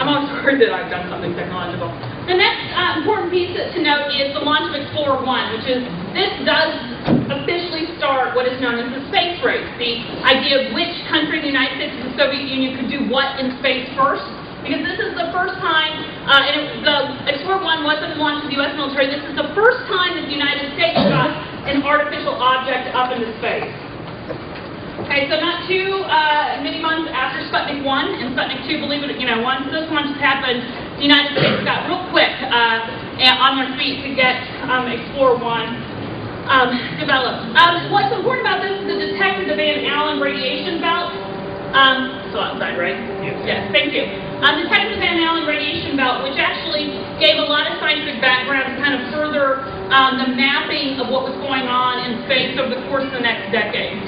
I'm always worried that I've done something technological. The next important piece to note is the launch of Explorer 1, which is, this does officially start what is known as the space race, the idea of which country in the United States and the Soviet Union could do what in space first. Because this is the first time, the Explorer 1 wasn't launched with the U.S. military, this is the first time that the United States got an artificial object up into space. Okay, so not too many months after Sputnik 1 and Sputnik 2, believe it, once those launches happened, the United States got real quick on their feet to get Explorer 1 developed. What's important about this is the detector, the Van Allen radiation belt. Still outside, right? Yes, thank you. Detector the Van Allen radiation belt, which actually gave a lot of scientific background to kind of further the mapping of what was going on in space over the course of the next decade.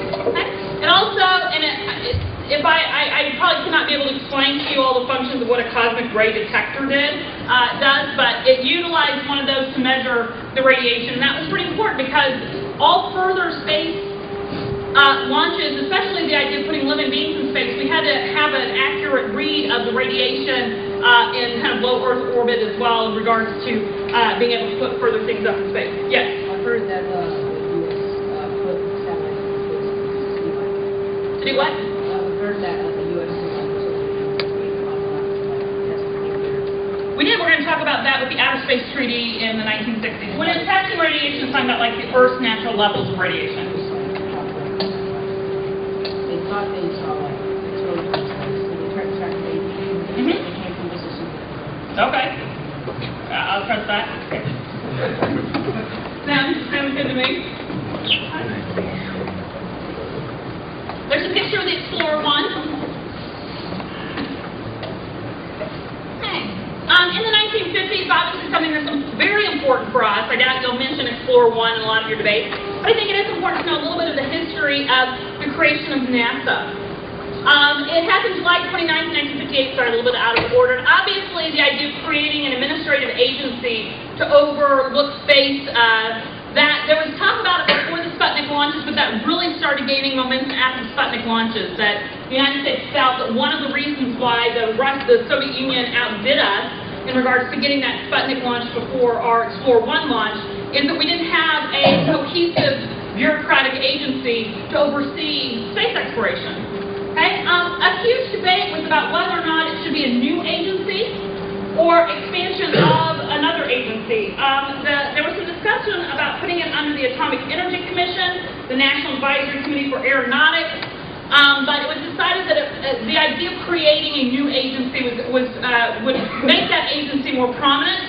Okay. And also, I probably cannot be able to explain to you all the functions of what a cosmic ray detector does, but it utilized one of those to measure the radiation. And that was pretty important because all further space launches, especially the idea of putting living beings in space, we had to have an accurate read of the radiation in kind of low Earth orbit as well in regards to being able to put further things up in space. Yes? I've heard that do what? I've heard that the U.S. We did. We're going to talk about that with the Outer Space Treaty in the 1960s. When it's testing radiation, it's talking about like the Earth's natural levels of radiation. They thought they saw like explosions, so they tried to track radiation. They came from just a super. Okay. I'll trust that. Sounds good to me. There's a picture of the Explorer 1. Okay. In the 1950s, obviously something that's very important for us. I doubt you'll mention Explorer 1 in a lot of your debates, but I think it is important to know a little bit of the history of the creation of NASA. It happened July 29, 1958, started a little bit out of order. And obviously, the idea of creating an administrative agency to overlook space, that there was talk about it before the Sputnik launches, but that really started gaining momentum after the Sputnik launches. That the United States felt that one of the reasons why the Soviet Union outdid us in regards to getting that Sputnik launch before our Explorer 1 launch is that we didn't have a cohesive bureaucratic agency to oversee space exploration. Okay? A huge debate was about whether or not it should be a new agency or expansion of another agency. There was some discussion about putting it under the Atomic Energy Commission, the National Advisory Committee for Aeronautics, but it was decided that the idea of creating a new agency would make that agency more prominent,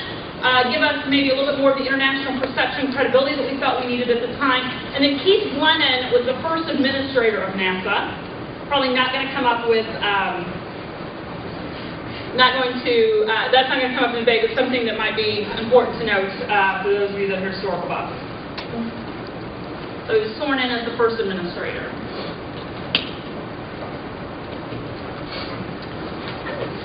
give us maybe a little bit more of the international perception and credibility that we felt we needed at the time. And then Keith Glennon was the first administrator of NASA. Probably not going to come up with that's not going to come up in debate, but something that might be important to note for those of you that are historical buffs. So he was sworn in as the first administrator.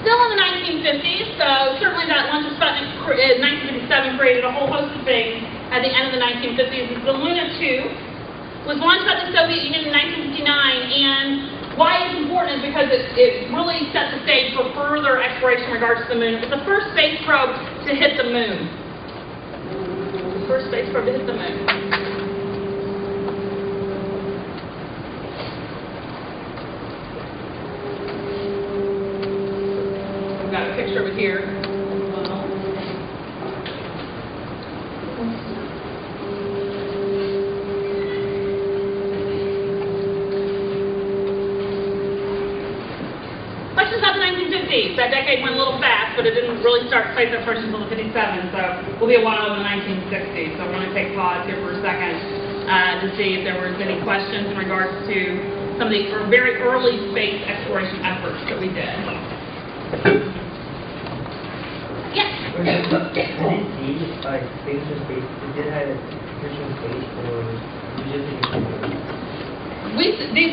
Still in the 1950s, so certainly that launch of Sputnik in 1957 created a whole host of things at the end of the 1950s. The Luna 2 was launched by the Soviet Union in 1959, and why it's important is because it really set the stage for further exploration in regards to the moon. It was the first space probe to hit the moon. The first space probe to hit the moon. I've got a picture of it here. That decade went a little fast, but it didn't really start space exploration until the 57, so we'll be a while over the 1960s. So I'm going to take pause here for a second to see if there was any questions in regards to some of the very early space exploration efforts that we did. Yes? I didn't see space to space. It did have a different space, or you just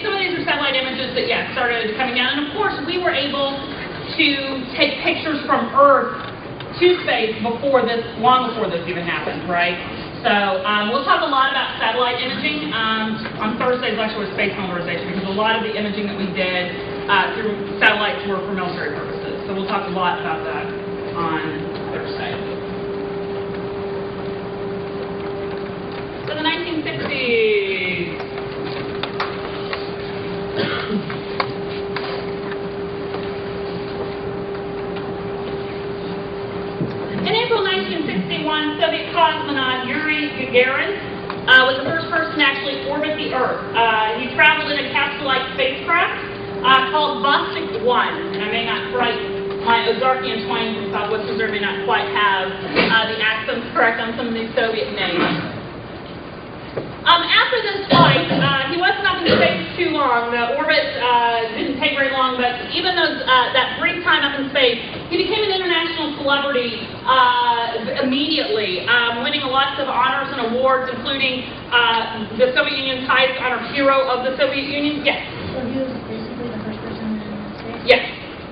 some of these are satellite images that, started coming down. And of course, we were able to take pictures from Earth to space long before this even happened, right? So we'll talk a lot about satellite imaging on Thursday's lecture with space militarization, because a lot of the imaging that we did through satellites were for military purposes. So we'll talk a lot about that on Thursday. So the 1960s. In April 1961, Soviet cosmonaut Yuri Gagarin was the first person to actually orbit the Earth. He traveled in a capsule-like spacecraft called Vostok 1. And I may not write my Ozarkian twang from Southwest Missouri may not quite have the accents correct on some of these Soviet names. After this flight, he wasn't up in space too long. The orbit didn't take very long, but even though that brief time up in space, he became an international celebrity immediately, winning lots of honors and awards, including the Soviet Union's highest honor, Hero of the Soviet Union. Yes. So he was basically the first person in space? Yes.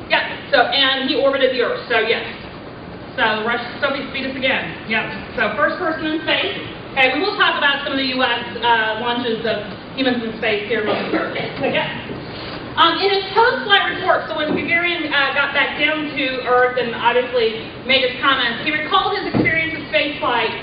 Yep. So, and he orbited the Earth. So, yes. So, Soviets beat us again. Yep. So, first person in space. Okay, we will talk about some of the U.S. Launches of humans in space here momentarily. Okay. In his post-flight report, so when Gagarin got back down to Earth and obviously made his comments, he recalled his experience of spaceflight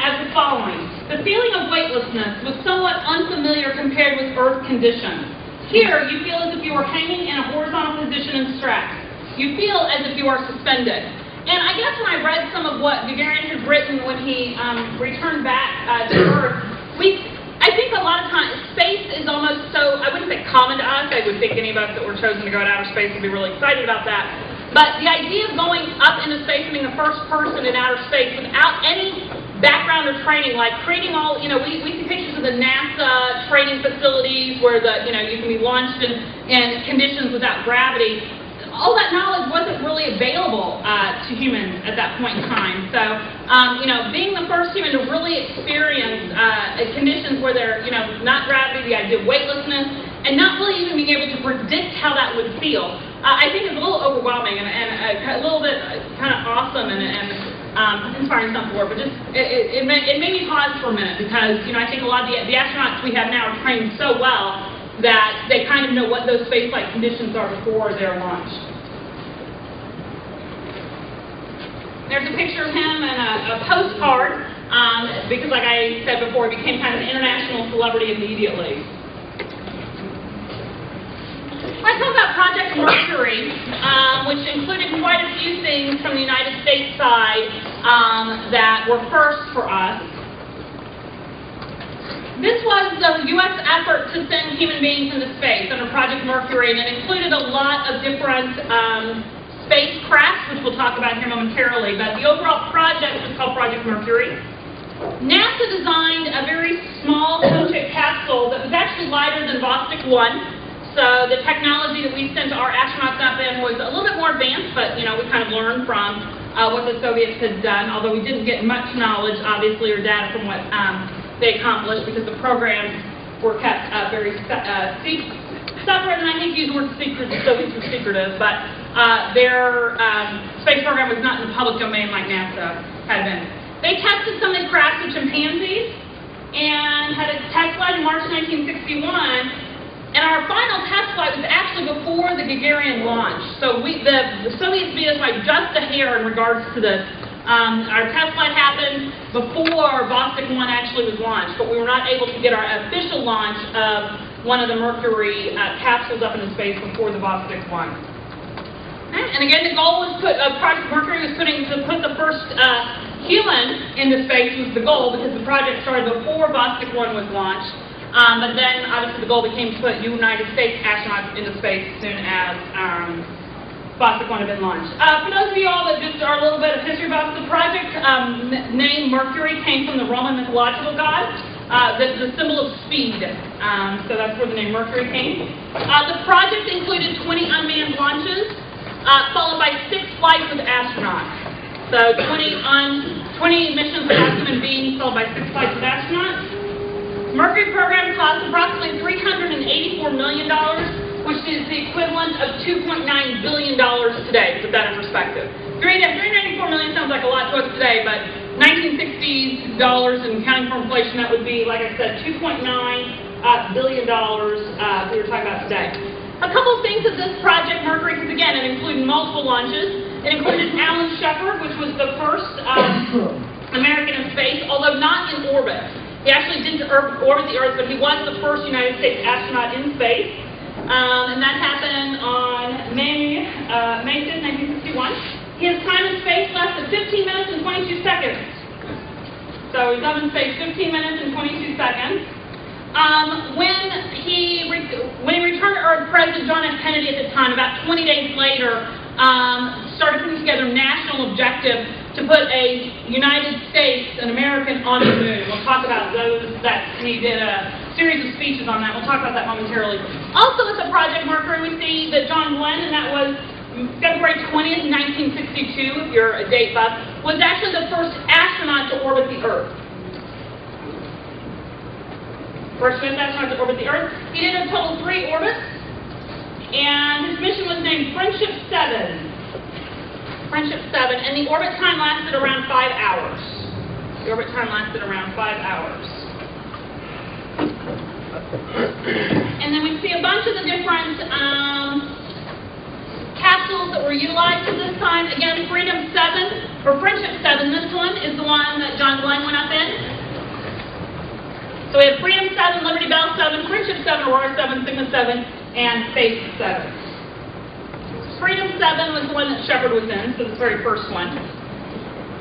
as the following. The feeling of weightlessness was somewhat unfamiliar compared with Earth conditions. Here, you feel as if you were hanging in a horizontal position and strapped. You feel as if you are suspended. And I guess when I read some of what Gagarin had written when he returned back to Earth, I think a lot of times space is almost so, I wouldn't say common to us. I would think any of us that were chosen to go to outer space would be really excited about that. But the idea of going up into space and being the first person in outer space without any background or training, like creating all, we see pictures of the NASA training facilities where you can be launched in conditions without gravity. All that knowledge wasn't really available to humans at that point in time. So, being the first human to really experience conditions where they're, not gravity, the idea of weightlessness, and not really even being able to predict how that would feel, I think is a little overwhelming and a little bit kind of awesome and inspiring stuff for it. But just it made me pause for a minute because, I think a lot of the astronauts we have now are trained so well that they kind of know what those spaceflight conditions are before they're launched. There's a picture of him and a postcard, because like I said before, he became kind of an international celebrity immediately. Let's talk about Project Mercury, which included quite a few things from the United States side that were first for us. This was the U.S. effort to send human beings into space under Project Mercury, and it included a lot of different spacecraft, which we'll talk about here momentarily, but the overall project was called Project Mercury. NASA designed a very small cone-shaped capsule that was actually lighter than Vostok 1, so the technology that we sent our astronauts up in was a little bit more advanced, but we kind of learned from what the Soviets had done, although we didn't get much knowledge, obviously, or data from what they accomplished because the programs were kept very separate, and I hate to use the word secret, the Soviets were secretive, but their space program was not in the public domain like NASA had been. They tested some of these crafts with chimpanzees and had a test flight in March 1961, and our final test flight was actually before the Gagarin launch. So the Soviets beat us by just a hair in regards to this. Our test flight happened before Vostok 1 actually was launched, but we were not able to get our official launch of one of the Mercury capsules up into space before the Vostok 1. And again, the goal was Project Mercury was to put the first human into space was the goal because the project started before Vostok 1 was launched. But then, obviously, the goal became to put United States astronauts into space as soon as Vostok 1 had been launched. For those of you all that just are a little bit of history about the project, name Mercury came from the Roman mythological god. The symbol of speed. So that's where the name Mercury came. The project included 20 unmanned launches, followed by 6 flights with astronauts. So 20 missions with human beings, followed by 6 flights with astronauts. Mercury program cost approximately $384 million, which is the equivalent of $2.9 billion today, to put that in perspective. $384 million sounds like a lot to us today, but 1960s dollars and counting for inflation, that would be, like I said, $2.9 billion we were talking about today. A couple of things of this project, Mercury, because again, it included multiple launches. It included Alan Shepard, which was the first American in space, although not in orbit. He actually didn't orbit the Earth, but he was the first United States astronaut in space. And that happened on May 5th, 1961. His time in space lasted 15 minutes and 22 seconds. So he's up in space 15 minutes and 22 seconds. When he returned to Earth, President John F. Kennedy at the time, about 20 days later, started putting together a national objective to put a United States, an American, on the moon. We'll talk about those, that he did a series of speeches on that. We'll talk about that momentarily. Also at the Project Mercury, we see that John Glenn, and that was February 20th, 1962, if you're a date buff, was actually the first astronaut to orbit the Earth. First U.S. astronaut to orbit the Earth. He did a total of 3 orbits, and his mission was named Friendship 7. Friendship 7, and the orbit time lasted around 5 hours. The orbit time lasted around 5 hours. And then we see a bunch of the different capsules that were utilized at this time. Again, Freedom 7, or Friendship 7, this one is the one that John Glenn went up in. So we have Freedom 7, Liberty Bell 7, Friendship 7, Aurora 7, Sigma 7, and Faith 7. Freedom 7 was the one that Shepard was in, so the very first one.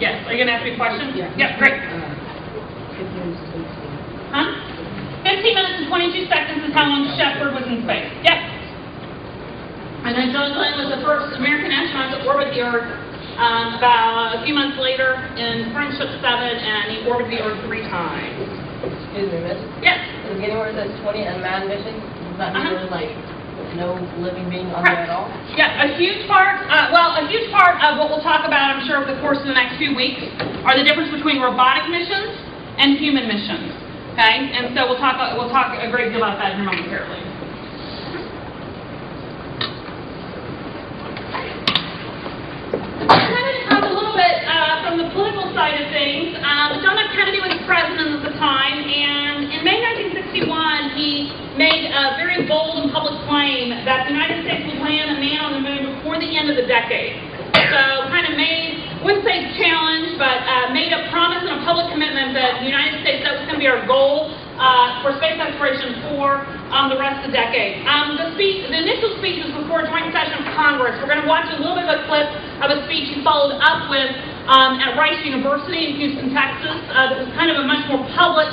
Yes, are you going to ask me a question? Yeah. Yep, great. 15 minutes and 22 seconds. Huh? 15 minutes and 22 seconds is how long Shepard was in space. Yep. And then John Glenn was the first American astronaut to orbit the Earth about a few months later in Friendship 7, and he orbited the Earth 3 times. Excuse me, miss. Yes. The beginning where it says 20 unmanned mission, does that mean there's like no living being on there at all? Yeah, a huge part of what we'll talk about, I'm sure, over the course of the next few weeks, are the difference between robotic missions and human missions. Okay, and so we'll talk a great deal about that here momentarily. I'm going to talk a little bit from the political side of things. John F. Kennedy was president at the time, and in May 1961, he made a very bold and public claim that the United States would land a man on the moon before the end of the decade. So kind of wouldn't say challenge, but made a promise and a public commitment that the United States, that was going to be our goal for space exploration for the rest of the decade. The initial speech was before a joint session of Congress. We're going to watch a little bit of a clip of a speech he followed up with at Rice University in Houston, Texas. That was kind of a much more public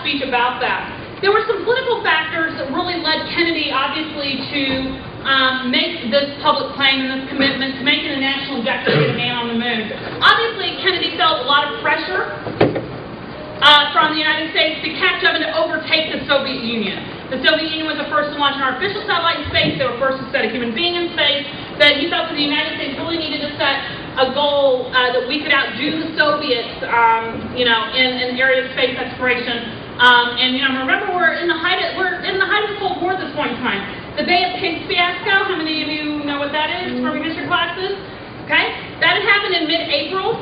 speech about that. There were some political factors that really led Kennedy, obviously, to make this public claim and this commitment to making a national objective to get a man on the moon. Obviously, Kennedy felt a lot of pressure from the United States to catch up and to overtake the Soviet Union. The Soviet Union was the first to launch an artificial satellite in space. They were first to set a human being in space. That he felt that the United States really needed to set a goal that we could outdo the Soviets, in the area of space exploration. Remember, we're in the height of the Cold War at this point in time. The Bay of Pigs fiasco. How many of you know what that is from your history classes? Okay, that had happened in mid-April,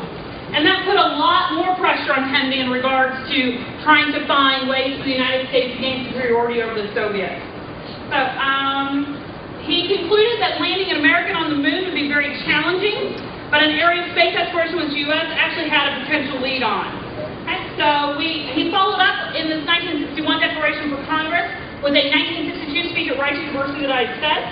and that put a lot more pressure on Kennedy in regards to trying to find ways for the United States to gain superiority over the Soviets. So he concluded that landing an American on the moon would be very challenging, but an area of space exploration which the U.S. actually had a potential lead on. Okay, so he followed up in this 1961 declaration for Congress with a 1962 speech at Rice University that I said.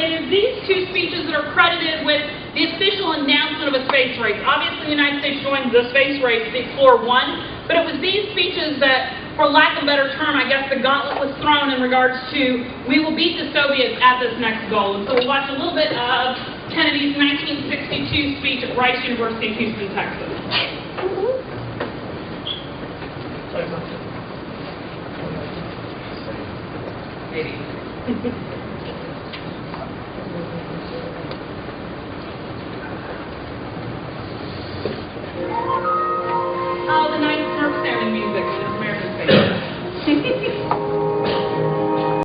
It is these 2 speeches that are credited with the official announcement of a space race. Obviously, the United States joined the space race, the Explorer 1, but it was these speeches that, for lack of a better term, I guess the gauntlet was thrown in regards to, we will beat the Soviets at this next goal. And so we'll watch a little bit of Kennedy's 1962 speech at Rice University in Houston, Texas. Maybe.